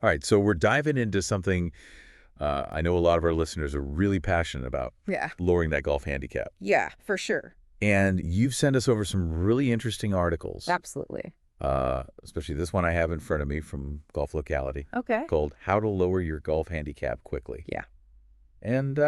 All right, so we're diving into something I know a lot of our listeners are really passionate about, Yeah. lowering that golf handicap. Yeah, for sure. And you've sent us over some really interesting articles, Absolutely. especially this one I have in front of me from Golf Locality, Okay. called How to Lower Your Golf Handicap Quickly. Yeah. And,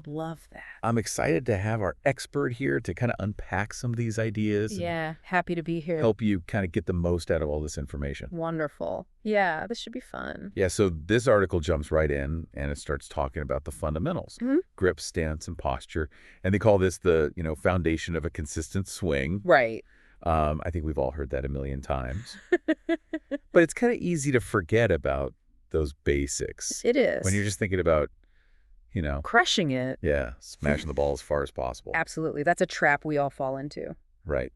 Love that. I'm excited to have our expert here to kind of unpack some of these ideas and Yeah. Happy to be here. help you kind of get the most out of all this information. Wonderful. Yeah, this should be fun. Yeah, so this article jumps right in and it starts talking about the fundamentals, Mhm. grip, stance, and posture. And they call this the, foundation of a consistent swing. Right. I think we've all heard that a million times. But it's kind of easy to forget about those basics It is. when you're just thinking about, Crushing it. yeah, smashing the ball as far as possible. Absolutely. That's a trap we all fall into. Right.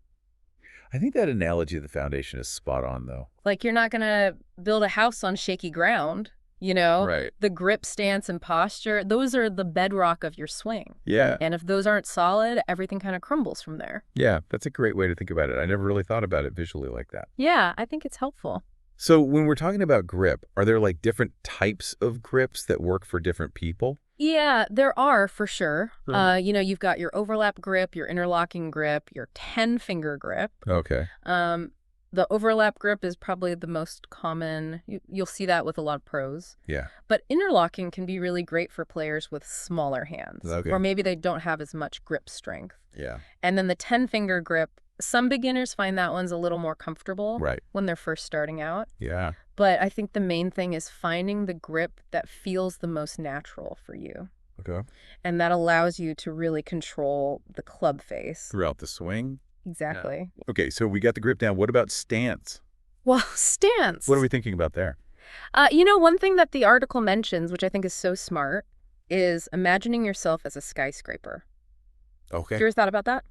I think that analogy of the foundation is spot on, though. Like, you're not going to build a house on shaky ground, Right. The grip, stance, and posture, those are the bedrock of your swing. Yeah. And if those aren't solid, everything kind of crumbles from there. Yeah, that's a great way to think about it. I never really thought about it visually like that. Yeah, I think it's helpful. So when we're talking about grip, are there like different types of grips that work for different people? Yeah, there are for sure. Sure. You've got your overlap grip, your interlocking grip, your 10-finger grip. Okay. The overlap grip is probably the most common. You'll see that with a lot of pros. Yeah. But interlocking can be really great for players with smaller hands. Okay. Or maybe they don't have as much grip strength. Yeah. And then the 10-finger grip, some beginners find that one's a little more comfortable Right. when they're first starting out. Yeah. But I think the main thing is finding the grip that feels the most natural for you. Okay. And that allows you to really control the club face. Throughout the swing? Exactly. Yeah. Okay, so we got the grip down. What about stance? Well, stance. What are we thinking about there? One thing that the article mentions, which I think is so smart, is imagining yourself as a skyscraper. Okay. Have you ever thought about that?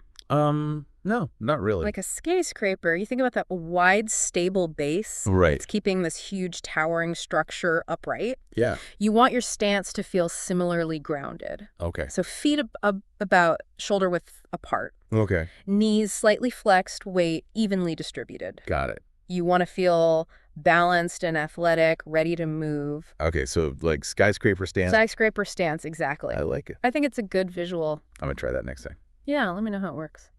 No, not really. Like a skyscraper, you think about that wide, stable base. Right. It's keeping this huge, towering structure upright. Yeah. You want your stance to feel similarly grounded. Okay. So feet about shoulder width apart. Okay. Knees slightly flexed, weight evenly distributed. Got it. You want to feel balanced and athletic, ready to move. Okay, so like skyscraper stance. Skyscraper stance, exactly. I like it. I think it's a good visual. I'm going to try that next time. Yeah, let me know how it works.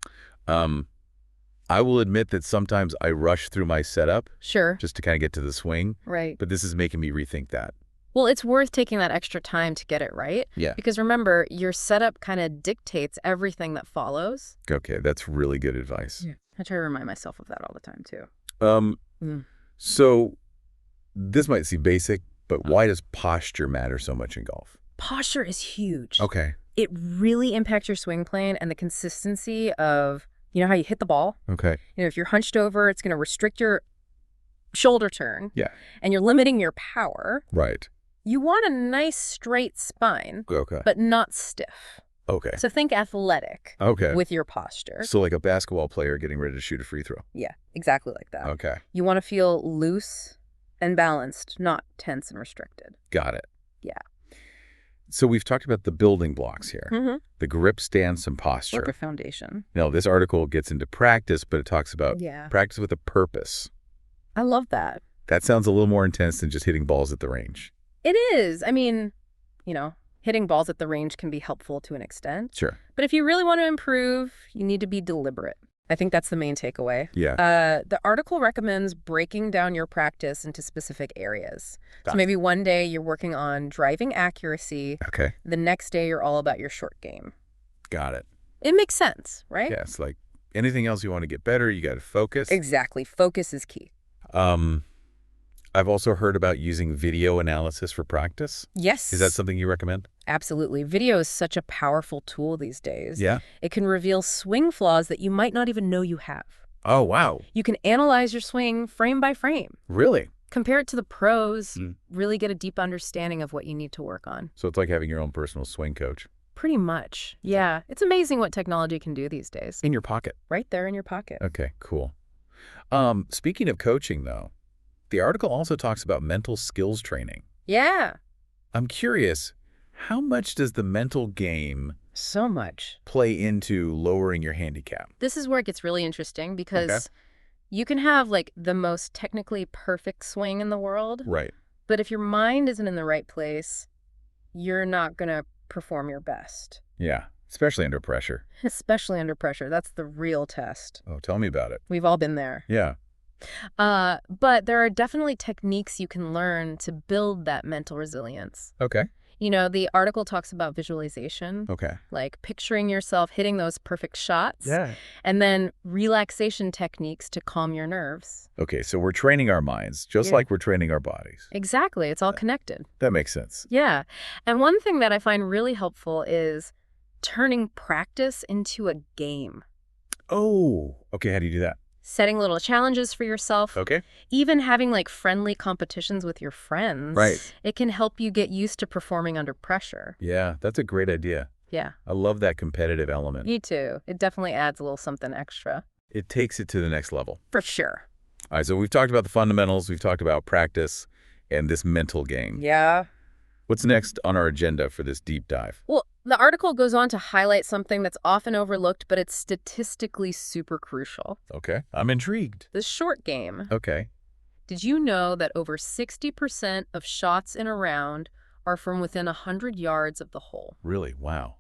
I will admit that sometimes I rush through my setup Sure. just to kind of get to the swing, Right. but this is making me rethink that. Well, it's worth taking that extra time to get it right. Yeah. Because remember, your setup kind of dictates everything that follows. Okay, that's really good advice. Yeah. I try to remind myself of that all the time, too. So this might seem basic, but why does posture matter so much in golf? Posture is huge. Okay. It really impacts your swing plane and the consistency of, how you hit the ball. Okay. If you're hunched over, it's going to restrict your shoulder turn. Yeah. And you're limiting your power. Right. You want a nice straight spine, Okay. but not stiff. Okay. So think athletic Okay. with your posture. So like a basketball player getting ready to shoot a free throw. Yeah, exactly like that. Okay. You want to feel loose and balanced, not tense and restricted. Got it. Yeah. So we've talked about the building blocks here, Mm-hmm. the grip, stance, and posture. Work a foundation. Now, this article gets into practice, but it talks about Yeah. practice with a purpose. I love that. That sounds a little more intense than just hitting balls at the range. It is. I mean, hitting balls at the range can be helpful to an extent. Sure. But if you really want to improve, you need to be deliberate. I think that's the main takeaway. Yeah. The article recommends breaking down your practice into specific areas. Got So it. maybe one day you're working on driving accuracy. Okay. The next day you're all about your short game. Got it. It makes sense, right? Yeah, it's like anything else you want to get better, you got to focus. Exactly. Focus is key. I've also heard about using video analysis for practice. Yes. Is that something you recommend? Absolutely. Video is such a powerful tool these days. Yeah. It can reveal swing flaws that you might not even know you have. Oh, wow. You can analyze your swing frame by frame. Really? Compare it to the pros, really get a deep understanding of what you need to work on. So it's like having your own personal swing coach. Pretty much. Yeah. It's amazing what technology can do these days. In your pocket. Right there in your pocket. Okay, cool. Speaking of coaching, though, the article also talks about mental skills training. Yeah. I'm curious, how much does the mental game So much. play into lowering your handicap? This is where it gets really interesting because you can have like the most technically perfect swing in the world, Right. But if your mind isn't in the right place, you're not going to perform your best. Yeah, especially under pressure. Especially under pressure. That's the real test. Oh, tell me about it. We've all been there. Yeah. But there are definitely techniques you can learn to build that mental resilience. Okay. You know, the article talks about visualization, Okay. like picturing yourself hitting those perfect shots, Yeah. and then relaxation techniques to calm your nerves. Okay, so we're training our minds just Yeah. like we're training our bodies. Exactly. It's all connected. That makes sense. Yeah. And one thing that I find really helpful is turning practice into a game. Oh, okay. How do you do that? Setting little challenges for yourself. Okay. Even having like friendly competitions with your friends. Right. It can help you get used to performing under pressure. Yeah, that's a great idea. Yeah. I love that competitive element. Me too. It definitely adds a little something extra. It takes it to the next level. For sure. All right, so we've talked about the fundamentals, we've talked about practice, and this mental game. Yeah. What's next on our agenda for this deep dive? Well, the article goes on to highlight something that's often overlooked, but it's statistically super crucial. Okay, I'm intrigued. The short game. Okay. Did you know that over 60% of shots in a round are from within 100 yards of the hole? Really? Wow.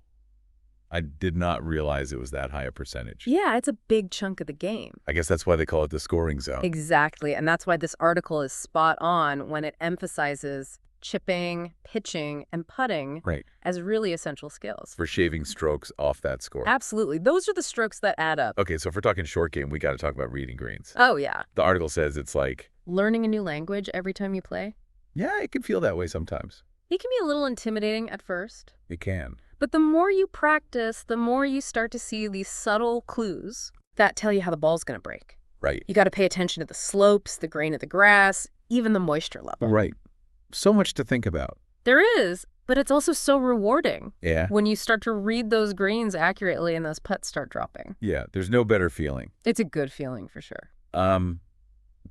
I did not realize it was that high a percentage. Yeah, it's a big chunk of the game. I guess that's why they call it the scoring zone. Exactly, and that's why this article is spot on when it emphasizes chipping, pitching, and putting Right. as really essential skills. For shaving strokes off that score. Absolutely. Those are the strokes that add up. Okay, so if we're talking short game, we got to talk about reading greens. Oh, yeah. The article says it's like, Learning a new language every time you play. yeah, it can feel that way sometimes. It can be a little intimidating at first. It can. But the more you practice, the more you start to see these subtle clues that tell you how the ball's going to break. Right. You got to pay attention to the slopes, the grain of the grass, even the moisture level. Right. So much to think about. There is, but it's also so rewarding Yeah. when you start to read those greens accurately and those putts start dropping. Yeah, there's no better feeling. It's a good feeling for sure.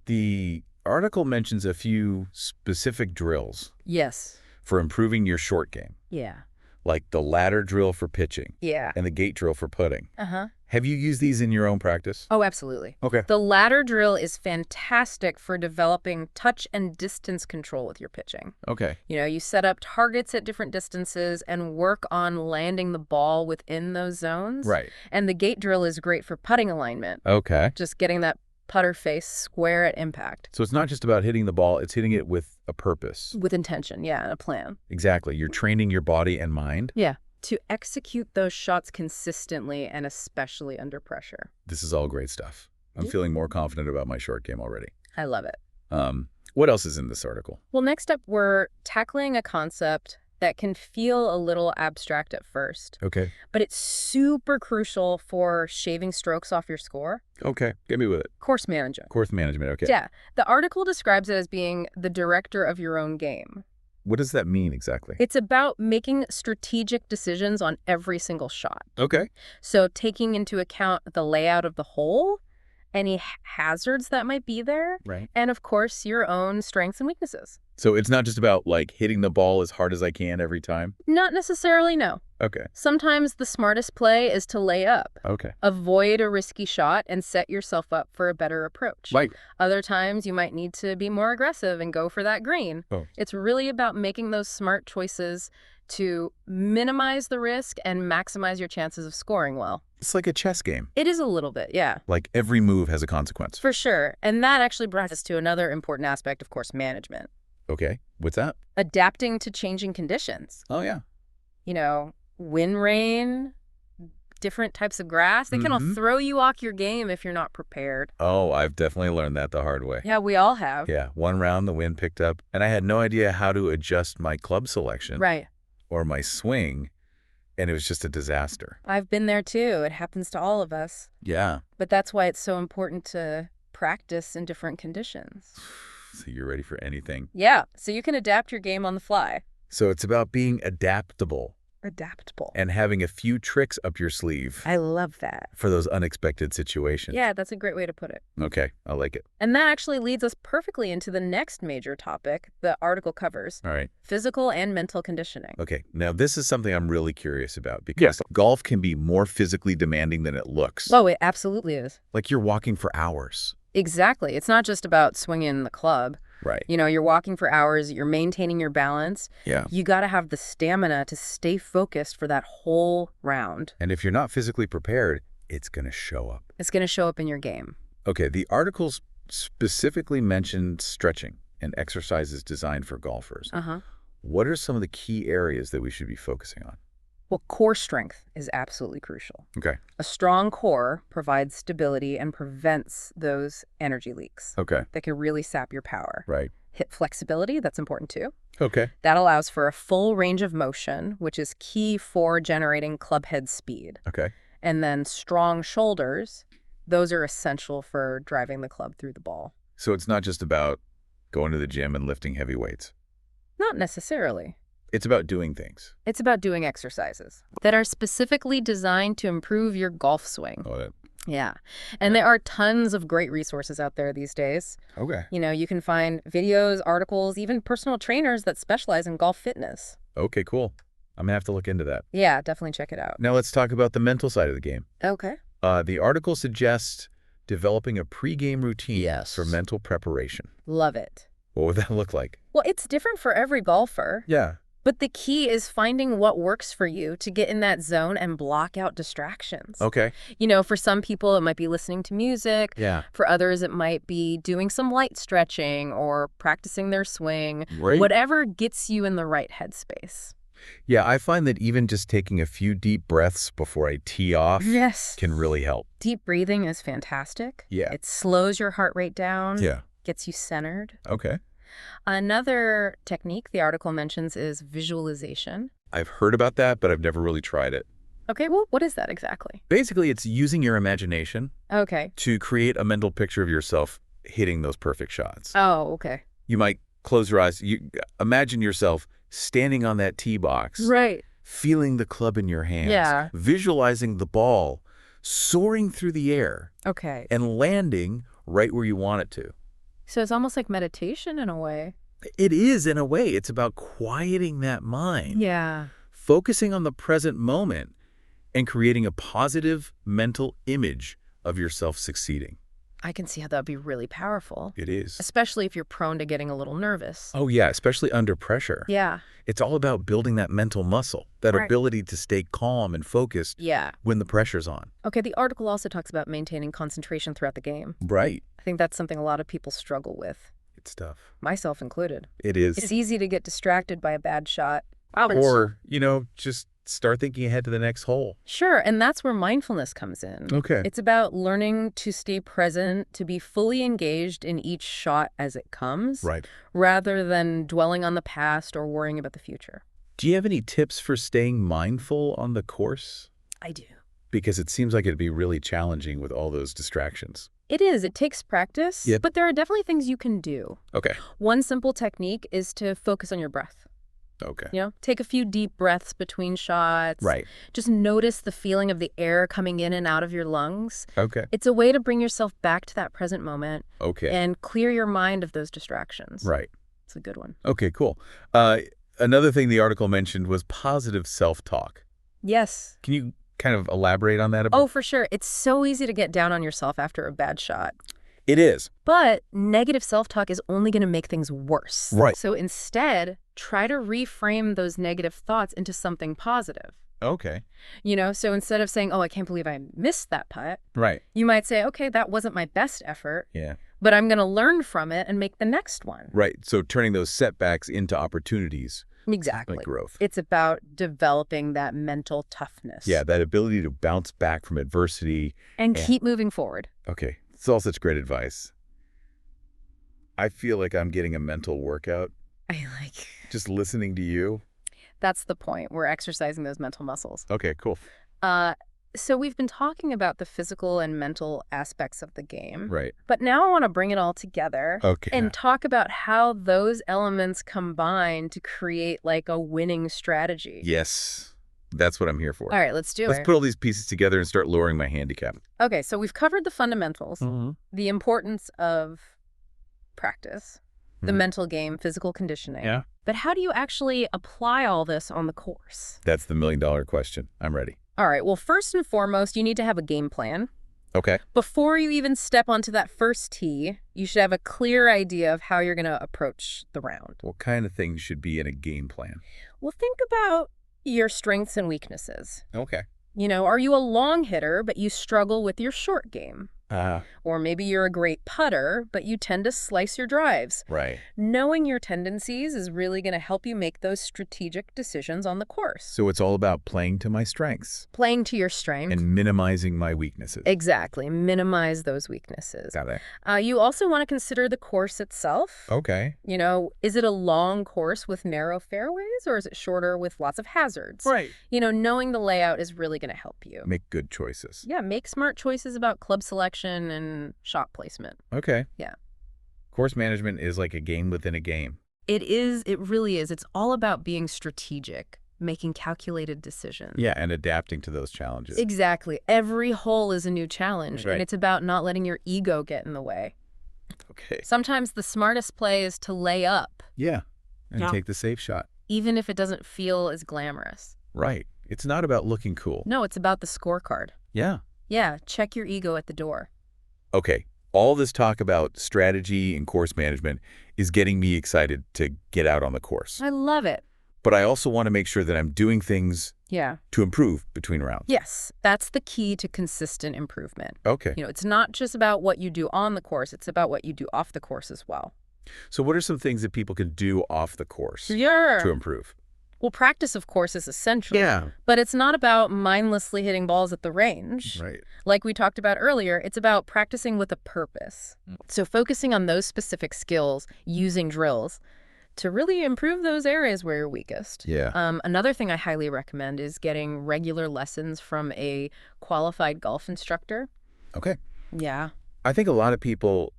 The article mentions a few specific drills Yes. for improving your short game, Yeah. like the ladder drill for pitching Yeah. and the gate drill for putting. Uh-huh. Have you used these in your own practice? Oh, absolutely. Okay. The ladder drill is fantastic for developing touch and distance control with your pitching. Okay. You know, you set up targets at different distances and work on landing the ball within those zones. Right. And the gate drill is great for putting alignment, Okay. just getting that putter face square at impact. So it's not just about hitting the ball, it's hitting it with a purpose. With intention, yeah, and a plan. Exactly. You're training your body and mind. Yeah. To execute those shots consistently and especially under pressure. This is all great stuff. I'm Yeah. feeling more confident about my short game already. I love it. What else is in this article? Well, next up, we're tackling a concept that can feel a little abstract at first, Okay. but it's super crucial for shaving strokes off your score. Okay. Get me with it. Course management. Course management. Okay. Yeah. The article describes it as being the director of your own game. What does that mean exactly? It's about making strategic decisions on every single shot. Okay. So taking into account the layout of the hole, any hazards that might be there, Right. and of course, your own strengths and weaknesses. So it's not just about like hitting the ball as hard as I can every time? Not necessarily, no. Okay. Sometimes the smartest play is to lay up. Okay. Avoid a risky shot and set yourself up for a better approach. Right. Other times, you might need to be more aggressive and go for that green. Oh. It's really about making those smart choices to minimize the risk and maximize your chances of scoring well. It's like a chess game. It is a little bit, yeah. Like every move has a consequence. For sure. And that actually brought us to another important aspect of course management. Okay. What's that? Adapting to changing conditions. Oh, yeah. You know, wind, rain, different types of grass. They can all Mhm. throw you off your game if you're not prepared. Oh, I've definitely learned that the hard way. Yeah, we all have. Yeah. One round, the wind picked up, and I had no idea how to adjust my club selection Right. or my swing, and it was just a disaster. I've been there too. It happens to all of us. Yeah. But that's why it's so important to practice in different conditions. So you're ready for anything. Yeah, so you can adapt your game on the fly. So it's about being adaptable Adaptable. and having a few tricks up your sleeve I love that. for those unexpected situations. Yeah, that's a great way to put it. Okay. I like it. And that actually leads us perfectly into the next major topic the article covers, All right. physical and mental conditioning. Okay. Now, this is something I'm really curious about because golf can be more physically demanding than it looks. Oh, it absolutely is. Like you're walking for hours. Exactly. It's not just about swinging the club. Right. You know, you're walking for hours, you're maintaining your balance. Yeah. You got to have the stamina to stay focused for that whole round. And if you're not physically prepared, it's going to show up. It's going to show up in your game. Okay, the articles specifically mentioned stretching and exercises designed for golfers. What are some of the key areas that we should be focusing on? Well, core strength is absolutely crucial. Okay. A strong core provides stability and prevents those energy leaks Okay. that can really sap your power. Right. Hip flexibility, that's important too. Okay. That allows for a full range of motion, which is key for generating club head speed. Okay. And then strong shoulders, those are essential for driving the club through the ball. So it's not just about going to the gym and lifting heavy weights. Not necessarily. It's about doing things. It's about doing exercises that are specifically designed to improve your golf swing. Oh, that. Yeah. And there are tons of great resources out there these days. Okay. You know, you can find videos, articles, even personal trainers that specialize in golf fitness. Okay, cool. I'm going to have to look into that. Yeah, definitely check it out. Now let's talk about the mental side of the game. Okay. The article suggests developing a pre-game routine Yes. for mental preparation. Love it. What would that look like? Well, it's different for every golfer. Yeah. But the key is finding what works for you to get in that zone and block out distractions. Okay. You know, for some people, it might be listening to music. Yeah. For others, it might be doing some light stretching or practicing their swing. Right. Whatever gets you in the right headspace. Yeah, I find that even just taking a few deep breaths before I tee off Yes. can really help. Deep breathing is fantastic. Yeah. It slows your heart rate down. Yeah. Gets you centered. Okay. Another technique the article mentions is visualization. I've heard about that, but I've never really tried it. Okay, well, what is that exactly? Basically, it's using your imagination Okay. to create a mental picture of yourself hitting those perfect shots. Oh, okay. You might close your eyes. You imagine yourself standing on that tee box, Right. feeling the club in your hands, Yeah. visualizing the ball soaring through the air Okay. and landing right where you want it to. So it's almost like meditation in a way. It is, in a way. It's about quieting that mind, Yeah. focusing on the present moment, and creating a positive mental image of yourself succeeding. I can see how that would be really powerful, It is. especially if you're prone to getting a little nervous. Oh, yeah, especially under pressure. Yeah. It's all about building that mental muscle, that Right. ability to stay calm and focused Yeah. when the pressure's on. Okay, the article also talks about maintaining concentration throughout the game. Right. I think that's something a lot of people struggle with, It's tough. myself included. It is. It's easy to get distracted by a bad shot. Or, just start thinking ahead to the next hole. Sure, and that's where mindfulness comes in. Okay. It's about learning to stay present, to be fully engaged in each shot as it comes, Right. rather than dwelling on the past or worrying about the future. Do you have any tips for staying mindful on the course? I do. Because it seems like it'd be really challenging with all those distractions. It is. It takes practice, Yep. but there are definitely things you can do. Okay. One simple technique is to focus on your breath. Okay. You know, take a few deep breaths between shots. Right. Just notice the feeling of the air coming in and out of your lungs. Okay. It's a way to bring yourself back to that present moment Okay. and clear your mind of those distractions. Right. It's a good one. Okay, cool. Another thing the article mentioned was positive self-talk. Yes. Can you kind of elaborate on that a bit? Oh, for sure. It's so easy to get down on yourself after a bad shot. It is. But negative self-talk is only going to make things worse. Right. So instead, try to reframe those negative thoughts into something positive. Okay. You know, so instead of saying, oh, I can't believe I missed that putt, Right. you might say, okay, that wasn't my best effort, Yeah. but I'm going to learn from it and make the next one. Right. So turning those setbacks into opportunities, Exactly. like growth. It's about developing that mental toughness. Yeah, that ability to bounce back from adversity. And Yeah. keep moving forward. Okay. It's all such great advice. I feel like I'm getting a mental workout I like. just listening to you. That's the point. We're exercising those mental muscles. Okay, cool. So we've been talking about the physical and mental aspects of the game. Right. But now I want to bring it all together Okay. and talk about how those elements combine to create like a winning strategy. Yes. That's what I'm here for. All right, let's do Let's it. put all these pieces together and start lowering my handicap. Okay, so we've covered the fundamentals, Mm-hmm. the importance of practice, the Mhm. mental game, physical conditioning. Yeah. But how do you actually apply all this on the course? That's the $1 million question. I'm ready. All right, well, first and foremost, you need to have a game plan. Okay. Before you even step onto that first tee, you should have a clear idea of how you're going to approach the round. What kind of things should be in a game plan? Well, think about your strengths and weaknesses. Okay. Are you a long hitter, but you struggle with your short game? Or maybe you're a great putter, but you tend to slice your drives. Right. Knowing your tendencies is really going to help you make those strategic decisions on the course. So it's all about playing to my strengths. Playing to your strengths. And minimizing my weaknesses. Exactly. Minimize those weaknesses. Got it. You also want to consider the course itself. Okay. Is it a long course with narrow fairways, or is it shorter with lots of hazards? Right. Knowing the layout is really going to help you. Make good choices. Yeah, make smart choices about club selection and shot placement. Okay. Yeah. Course management is like a game within a game. It is. It really is. It's all about being strategic, making calculated decisions. Yeah, and adapting to those challenges. Exactly. Every hole is a new challenge, Right. and it's about not letting your ego get in the way. Okay. Sometimes the smartest play is to lay up, Yeah, and take the safe shot. even if it doesn't feel as glamorous. Right. It's not about looking cool. No, it's about the scorecard. Yeah. Yeah, check your ego at the door. Okay. All this talk about strategy and course management is getting me excited to get out on the course. I love it. But I also want to make sure that I'm doing things Yeah. to improve between rounds. Yes, that's the key to consistent improvement. Okay. It's not just about what you do on the course, it's about what you do off the course as well. So what are some things that people can do off the course Sure. to improve? Well, practice, of course, is essential. Yeah. But it's not about mindlessly hitting balls at the range. Right. Like we talked about earlier, it's about practicing with a purpose. So focusing on those specific skills, using drills to really improve those areas where you're weakest. Yeah. Another thing I highly recommend is getting regular lessons from a qualified golf instructor. Okay. Yeah. I think a lot of people,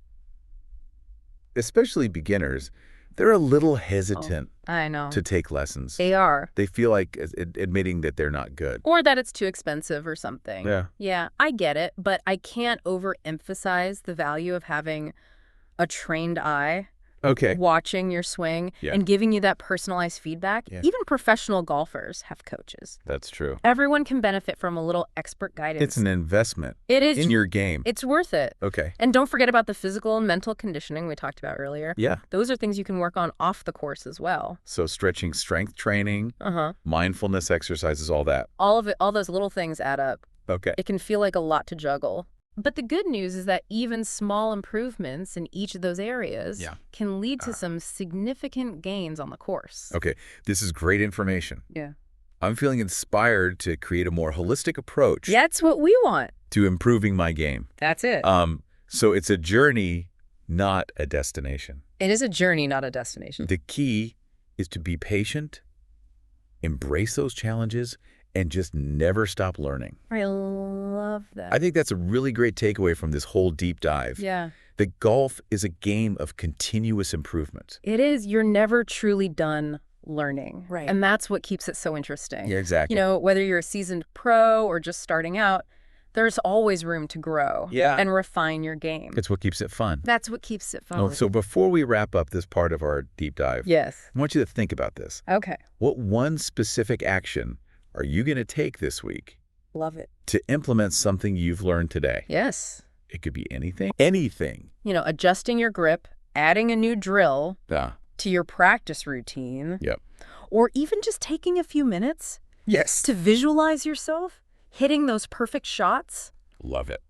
especially beginners, they're a little hesitant I know. to take lessons. They are. They feel like admitting that they're not good. Or that it's too expensive or something. Yeah. Yeah, I get it, but I can't overemphasize the value of having a trained eye Okay. watching your swing Yeah. and giving you that personalized feedback. Yeah. Even professional golfers have coaches. That's true. Everyone can benefit from a little expert guidance. It's an investment It is. in your game. It's worth it. Okay. And don't forget about the physical and mental conditioning we talked about earlier. Yeah. Those are things you can work on off the course as well. So stretching, strength training, Uh-huh. mindfulness exercises, all that. All of it, all those little things add up. Okay. It can feel like a lot to juggle. But the good news is that even small improvements in each of those areas can lead to some significant gains on the course. Okay. This is great information. Yeah. I'm feeling inspired to create a more holistic approach That's what we want. to improving my game. That's it. So it's a journey, not a destination. It is a journey, not a destination. The key is to be patient, embrace those challenges, and just never stop learning. I love that. I think that's a really great takeaway from this whole deep dive. Yeah. That golf is a game of continuous improvement. It is. You're never truly done learning. Right. And that's what keeps it so interesting. Yeah, exactly. Whether you're a seasoned pro or just starting out, there's always room to grow and refine your game. It's what keeps it fun. That's what keeps it fun. Oh, so before we wrap up this part of our deep dive, Yes. I want you to think about this. Okay. What one specific action are you going to take this week Love it. to implement something you've learned today? Yes. It could be anything. Anything. Adjusting your grip, adding a new drill Yeah. to your practice routine. Yep. Or even just taking a few minutes Yes. to visualize yourself hitting those perfect shots. Love it.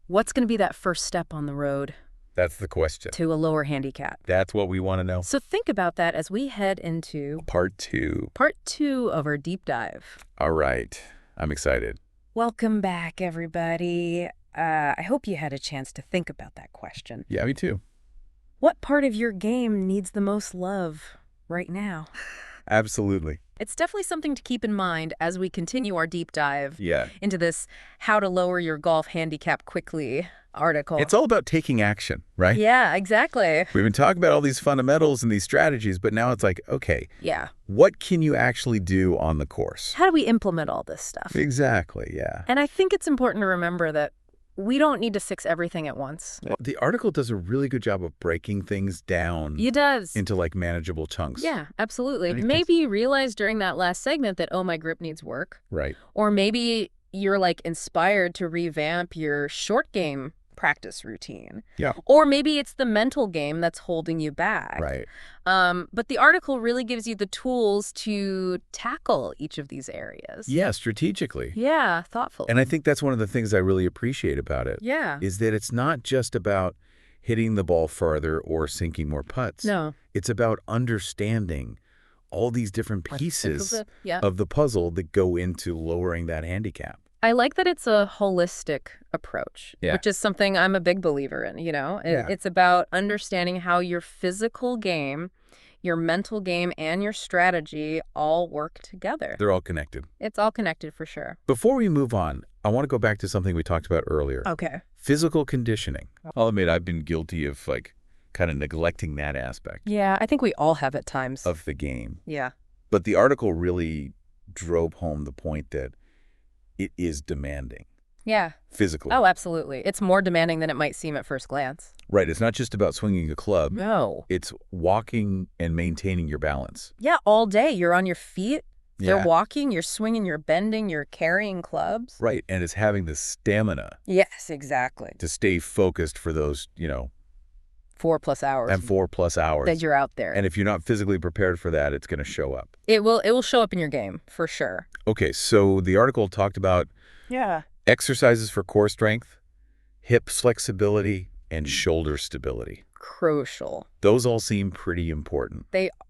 What's going to be that first step on the road That's the question. to a lower handicap? That's what we want to know. So think about that as we head into Part 2. part 2 of our deep dive. All right. I'm excited. Welcome back, everybody. I hope you had a chance to think about that question. Yeah, me too. What part of your game needs the most love right now? Absolutely. It's definitely something to keep in mind as we continue our deep dive Yeah. into this How to Lower Your Golf Handicap Quickly article. It's all about taking action, right? Yeah, exactly. We've been talking about all these fundamentals and these strategies, but now it's like, okay, Yeah. what can you actually do on the course? How do we implement all this stuff? Exactly, yeah. And I think it's important to remember that we don't need to fix everything at once. The article does a really good job of breaking things down It does. into like manageable chunks. Yeah, absolutely. I think Maybe you realize during that last segment that, oh, my grip needs work. Right. Or maybe you're like inspired to revamp your short game practice routine. Yeah. Or maybe it's the mental game that's holding you back. Right. But the article really gives you the tools to tackle each of these areas. Yeah, strategically. Yeah, thoughtfully. And I think that's one of the things I really appreciate about it. Yeah. Is that it's not just about hitting the ball farther or sinking more putts. No. It's about understanding all these different pieces Yeah. of the puzzle that go into lowering that handicap. I like that it's a holistic approach, Yeah. which is something I'm a big believer in, Yeah. It's about understanding how your physical game, your mental game, and your strategy all work together. They're all connected. It's all connected for sure. Before we move on, I want to go back to something we talked about earlier. Okay. Physical conditioning. I'll admit I've been guilty of kind of neglecting that aspect Yeah, I think we all have at times. of the game. Yeah. But the article really drove home the point that it is demanding Yeah. physically. Oh, absolutely. It's more demanding than it might seem at first glance. Right. It's not just about swinging a club. No. It's walking and maintaining your balance. Yeah, all day. You're on your feet. Yeah. You're walking, you're swinging, you're bending, you're carrying clubs. Right. And it's having the stamina Yes, exactly. to stay focused for those, 4+ hours. and 4+ hours. That you're out there. And if you're not physically prepared for that, it's going to show up. It will show up in your game, for sure. Okay. So the article talked about Yeah. exercises for core strength, hip flexibility, and shoulder stability. Crucial. Those all seem pretty important.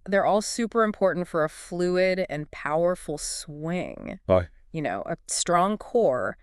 They're all super important for a fluid and powerful swing. Oh, A strong core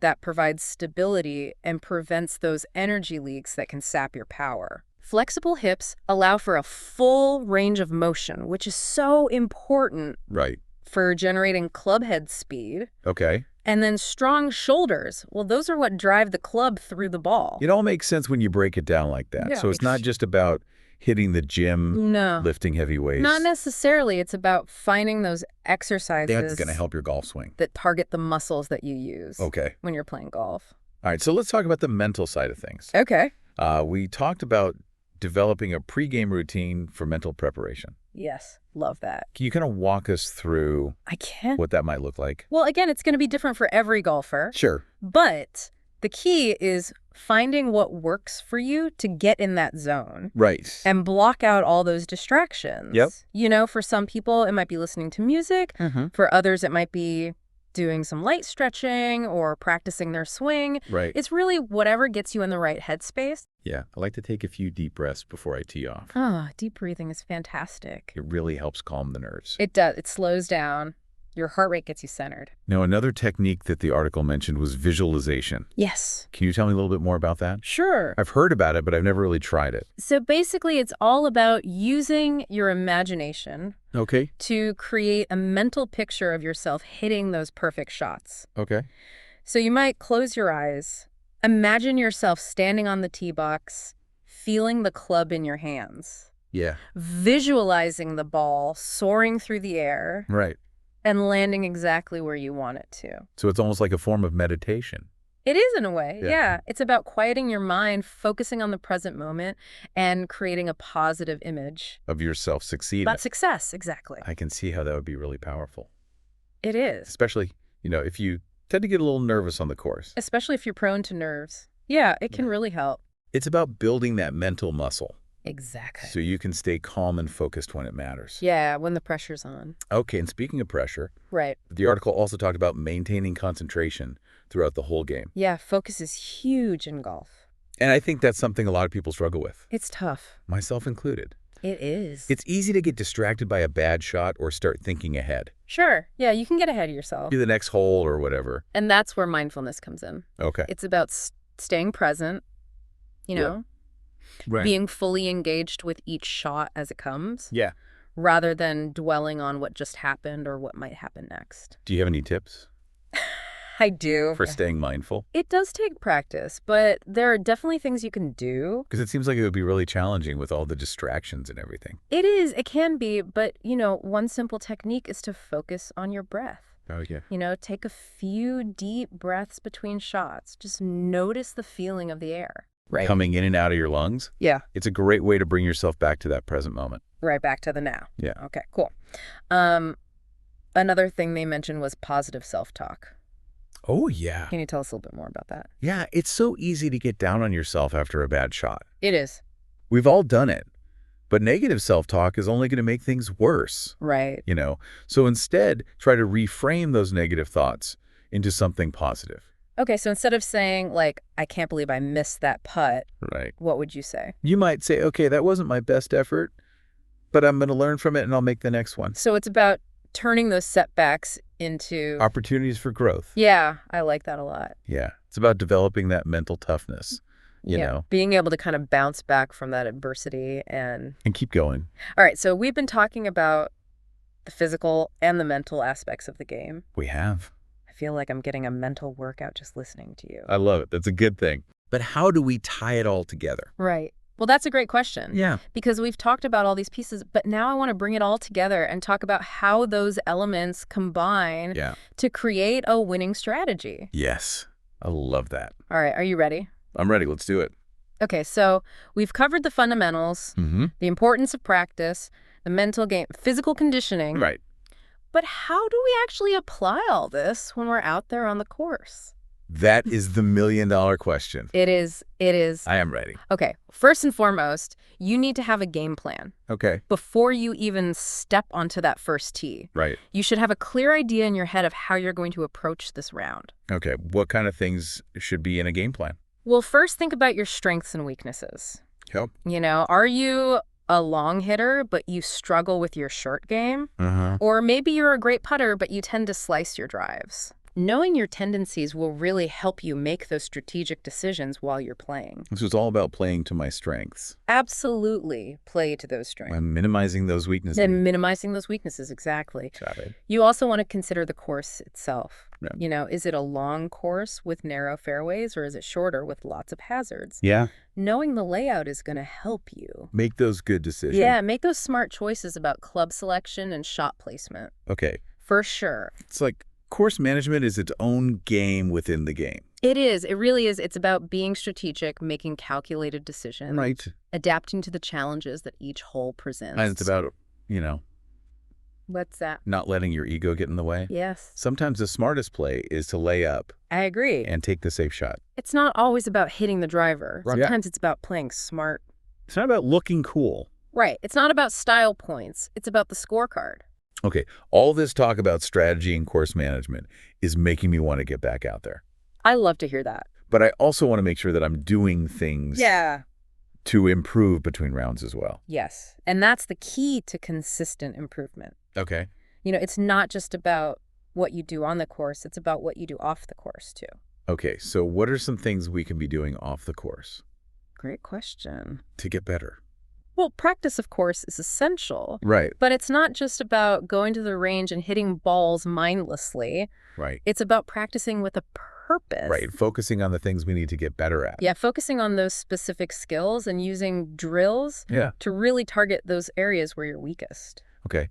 that provides stability and prevents those energy leaks that can sap your power. Flexible hips allow for a full range of motion, which is so important right. for generating club head speed. Okay. And then strong shoulders. Well, those are what drive the club through the ball. It all makes sense when you break it down like that. Yeah. So it's not just about hitting the gym, No. lifting heavy weights. Not necessarily. It's about finding those exercises That's going to help your golf swing. that target the muscles that you use Okay. when you're playing golf. All right. So let's talk about the mental side of things. Okay. We talked about developing a pregame routine for mental preparation. Yes. Love that. Can you kind of walk us through I can. what that might look like? Well, again, it's going to be different for every golfer. Sure. But the key is finding what works for you to get in that zone. Right. And block out all those distractions. Yep. For some people, it might be listening to music. Mm-hmm. For others, it might be doing some light stretching or practicing their swing. Right. It's really whatever gets you in the right headspace. Yeah. I like to take a few deep breaths before I tee off. Ah, deep breathing is fantastic. It really helps calm the nerves. It does. It slows down. Your heart rate gets you centered. Now, another technique that the article mentioned was visualization. Yes. Can you tell me a little bit more about that? Sure. I've heard about it, but I've never really tried it. So basically, it's all about using your imagination Okay. to create a mental picture of yourself hitting those perfect shots. Okay. So you might close your eyes, imagine yourself standing on the tee box, feeling the club in your hands, Yeah. visualizing the ball soaring through the air Right. and landing exactly where you want it to. So it's almost like a form of meditation. It is in a way, Yeah. yeah. It's about quieting your mind, focusing on the present moment, and creating a positive image Of yourself succeeding. about success, exactly. I can see how that would be really powerful. It is, Especially, if you tend to get a little nervous on the course. especially if you're prone to nerves. Yeah, it can really help. It's about building that mental muscle Exactly. so you can stay calm and focused when it matters. Yeah, when the pressure's on. Okay, and speaking of pressure, Right. the article also talked about maintaining concentration throughout the whole game. Yeah, focus is huge in golf. And I think that's something a lot of people struggle with, It's tough. myself included. It is. It's easy to get distracted by a bad shot or start thinking ahead. Sure. Yeah, you can get ahead of yourself. Do the next hole or whatever. And that's where mindfulness comes in. Okay. It's about staying present, Right. being fully engaged with each shot as it comes, Yeah. rather than dwelling on what just happened or what might happen next. Do you have any tips I do. for staying mindful? It does take practice, but there are definitely things you can do. Because it seems like it would be really challenging with all the distractions and everything. It is. It can be. But, one simple technique is to focus on your breath. Oh, yeah. Take a few deep breaths between shots. Just notice the feeling of the air. Right. Coming in and out of your lungs. Yeah. It's a great way to bring yourself back to that present moment. Right back to the now. Yeah. Okay, cool. Another thing they mentioned was positive self-talk. Oh, yeah. Can you tell us a little bit more about that? Yeah, it's so easy to get down on yourself after a bad shot. It is. We've all done it. But negative self-talk is only going to make things worse, Right. you know? So instead, try to reframe those negative thoughts into something positive. Okay, so instead of saying, like, I can't believe I missed that putt, Right. what would you say? You might say, okay, that wasn't my best effort, but I'm going to learn from it and I'll make the next one. So it's about turning those setbacks into... Opportunities for growth. Yeah, I like that a lot. Yeah. It's about developing that mental toughness, you know, being able to kind of bounce back from that adversity and keep going. All right, so we've been talking about the physical and the mental aspects of the game. We have. I feel like I'm getting a mental workout just listening to you. I love it. That's a good thing. But how do we tie it all together? Right. Well, that's a great question. Yeah. Because we've talked about all these pieces, but now I want to bring it all together and talk about how those elements combine to create a winning strategy. Yes. I love that. All right, are you ready? I'm ready. Let's do it. Okay, so we've covered the fundamentals, the importance of practice, the mental game, physical conditioning. Right. But how do we actually apply all this when we're out there on the course? That is the million-dollar question. It is. I am ready. Okay, first and foremost, you need to have a game plan. Okay. Before you even step onto that first tee. Right. You should have a clear idea in your head of how you're going to approach this round. Okay. What kind of things should be in a game plan? Well, first think about your strengths and weaknesses. Yep. You know, are you a long hitter, but you struggle with your short game? Or maybe you're a great putter, but you tend to slice your drives. Knowing your tendencies will really help you make those strategic decisions while you're playing. This was all about playing to my strengths. Absolutely play to those strengths. I'm minimizing those weaknesses. And minimizing those weaknesses, exactly. Got it. You also want to consider the course itself. Yeah. You know, is it a long course with narrow fairways or is it shorter with lots of hazards? Yeah. Knowing the layout is going to help you. Make those good decisions. Yeah, make those smart choices about club selection and shot placement. Okay. For sure. It's like course management is its own game within the game. It is. It really is. It's about being strategic, making calculated decisions. Right. Adapting to the challenges that each hole presents. And it's about, you know, what's that? not letting your ego get in the way. Yes. Sometimes the smartest play is to lay up I agree. and take the safe shot. It's not always about hitting the driver. Right. Sometimes it's about playing smart. It's not about looking cool. Right. It's not about style points. It's about the scorecard. Okay, all this talk about strategy and course management is making me want to get back out there. I love to hear that. But I also want to make sure that I'm doing things to improve between rounds as well. Yes. And that's the key to consistent improvement. Okay. You know, it's not just about what you do on the course. It's about what you do off the course, too. Okay, so what are some things we can be doing off the course Great question. to get better? Well, practice, of course, is essential. Right. But it's not just about going to the range and hitting balls mindlessly. Right. It's about practicing with a purpose. Right. Focusing on the things we need to get better at. Yeah, focusing on those specific skills and using drills to really target those areas where you're weakest. Okay.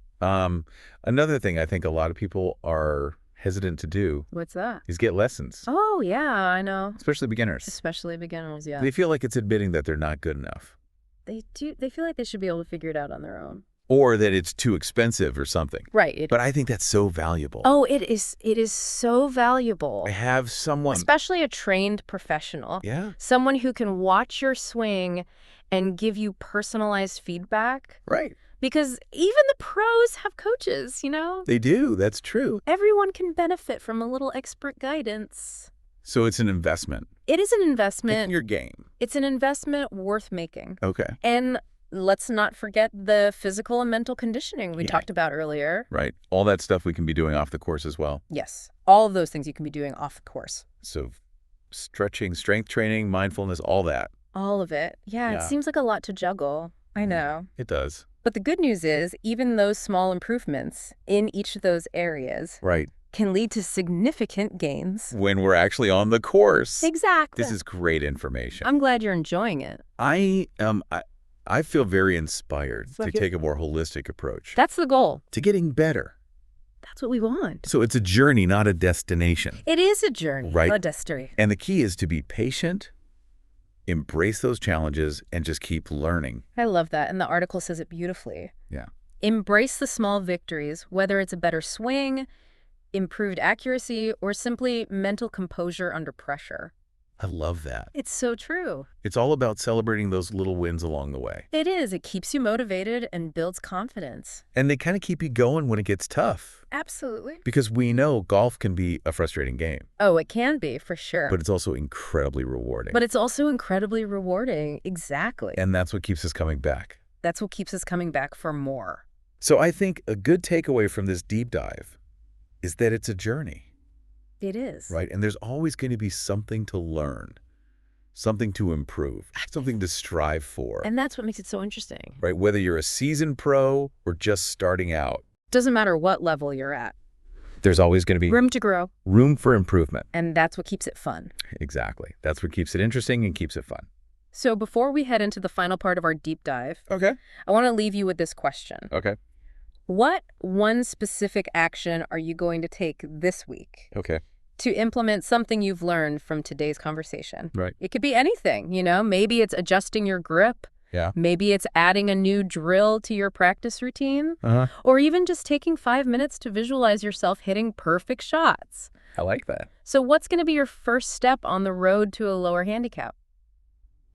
Another thing I think a lot of people are hesitant to do What's that? is get lessons, Oh, yeah, I know. especially beginners. Especially beginners, yeah. They feel like it's admitting that they're not good enough They do. They feel like they should be able to figure it out on their own. or that it's too expensive or something. Right. But I think that's so valuable. Oh, it is. It is so valuable. I have someone. Especially a trained professional. Yeah. Someone who can watch your swing and give you personalized feedback. Right. Because even the pros have coaches, you know? They do. That's true. Everyone can benefit from a little expert guidance. So it's an investment. It is an investment. In your game. It's an investment worth making. Okay. And let's not forget the physical and mental conditioning we talked about earlier. Right. All that stuff we can be doing off the course as well. Yes. All of those things you can be doing off the course. So stretching, strength training, mindfulness, all that. All of it. Yeah, it seems like a lot to juggle. I know. It does. But the good news is, even those small improvements in each of those areas Right. can lead to significant gains. When we're actually on the course. Exactly. This is great information. I'm glad you're enjoying it. I feel very inspired to Like it- take a more holistic approach That's the goal. to getting better. That's what we want. So it's a journey, not a destination. It is a journey. Right. A destiny. And the key is to be patient, embrace those challenges, and just keep learning. I love that. And the article says it beautifully. Yeah. Embrace the small victories, whether it's a better swing, improved accuracy, or simply mental composure under pressure. I love that. It's so true. It's all about celebrating those little wins along the way. It is. It keeps you motivated and builds confidence. And they kind of keep you going when it gets tough. Absolutely. Because we know golf can be a frustrating game. Oh, it can be, for sure. But it's also incredibly rewarding. But it's also incredibly rewarding. Exactly. And that's what keeps us coming back. That's what keeps us coming back for more. So I think a good takeaway from this deep dive is that it's a journey. It is. Right? And there's always going to be something to learn, something to improve, something to strive for. And that's what makes it so interesting. Right? Whether you're a seasoned pro or just starting out. Doesn't matter what level you're at. There's always going to be room to grow. Room for improvement. And that's what keeps it fun. Exactly. That's what keeps it interesting and keeps it fun. So before we head into the final part of our deep dive, Okay. I want to leave you with this question. Okay. What one specific action are you going to take this week Okay. to implement something you've learned from today's conversation? Right. It could be anything, Maybe it's adjusting your grip. Yeah. Maybe it's adding a new drill to your practice routine. Uh-huh. Or even just taking 5 minutes to visualize yourself hitting perfect shots. I like that. So what's going to be your first step on the road to a lower handicap?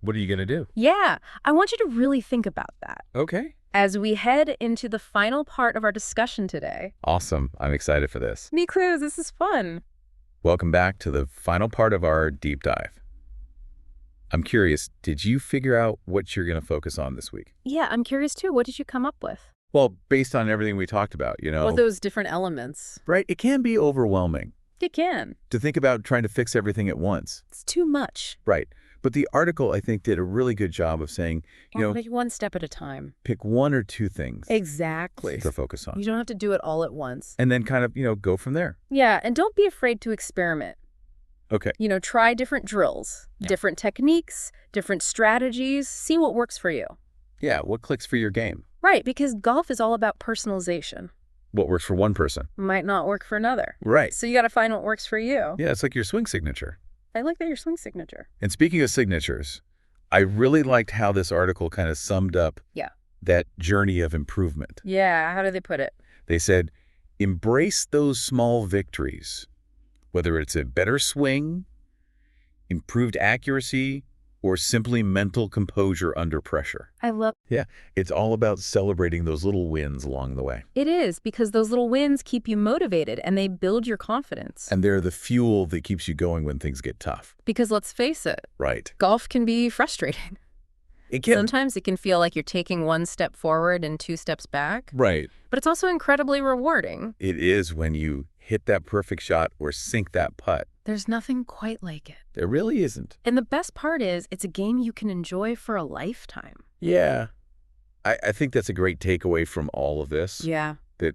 What are you going to do? Yeah, I want you to really think about that. Okay. As we head into the final part of our discussion today. Awesome. I'm excited for this. Me too. This is fun. Welcome back to the final part of our deep dive. I'm curious, did you figure out what you're going to focus on this week? Yeah, I'm curious too. What did you come up with? Well, based on everything we talked about, What those different elements? Right? It can be overwhelming It can. to think about trying to fix everything at once. It's too much. Right. But the article, I think, did a really good job of saying, Maybe one step at a time. pick one or two things Exactly. to focus on. You don't have to do it all at once. And then kind of, go from there. Yeah, and don't be afraid to experiment. Okay. Try different drills, different techniques, different strategies. See what works for you. Yeah, what clicks for your game? Right, because golf is all about personalization. What works for one person? Might not work for another. Right. So you got to find what works for you. Yeah, it's like your swing signature. I like that your swing signature. And speaking of signatures, I really liked how this article kind of summed up that journey of improvement. Yeah, how do they put it? They said, embrace those small victories, whether it's a better swing, improved accuracy, or simply mental composure under pressure. I love Yeah, it's all about celebrating those little wins along the way. it is, because those little wins keep you motivated and they build your confidence. And they're the fuel that keeps you going when things get tough. Because let's face it, Right. golf can be frustrating. It can. Sometimes it can feel like you're taking 1 step forward and 2 steps back. Right. But it's also incredibly rewarding. It is when you hit that perfect shot or sink that putt. There's nothing quite like it. There really isn't. And the best part is, it's a game you can enjoy for a lifetime. Yeah. I think that's a great takeaway from all of this. Yeah, That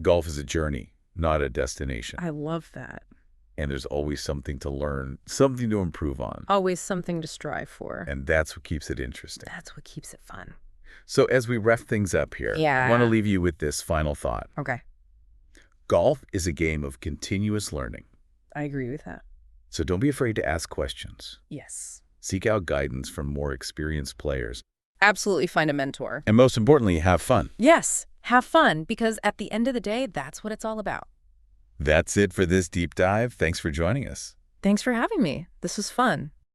golf is a journey, not a destination. I love that. And there's always something to learn, something to improve on. Always something to strive for. And that's what keeps it interesting. That's what keeps it fun. So as we wrap things up here, Yeah. I want to leave you with this final thought. Okay, Golf is a game of continuous learning. I agree with that. So don't be afraid to ask questions. Yes. Seek out guidance from more experienced players. Absolutely find a mentor. And most importantly, have fun. Yes, have fun, because at the end of the day, that's what it's all about. That's it for this deep dive. Thanks for joining us. Thanks for having me. This was fun.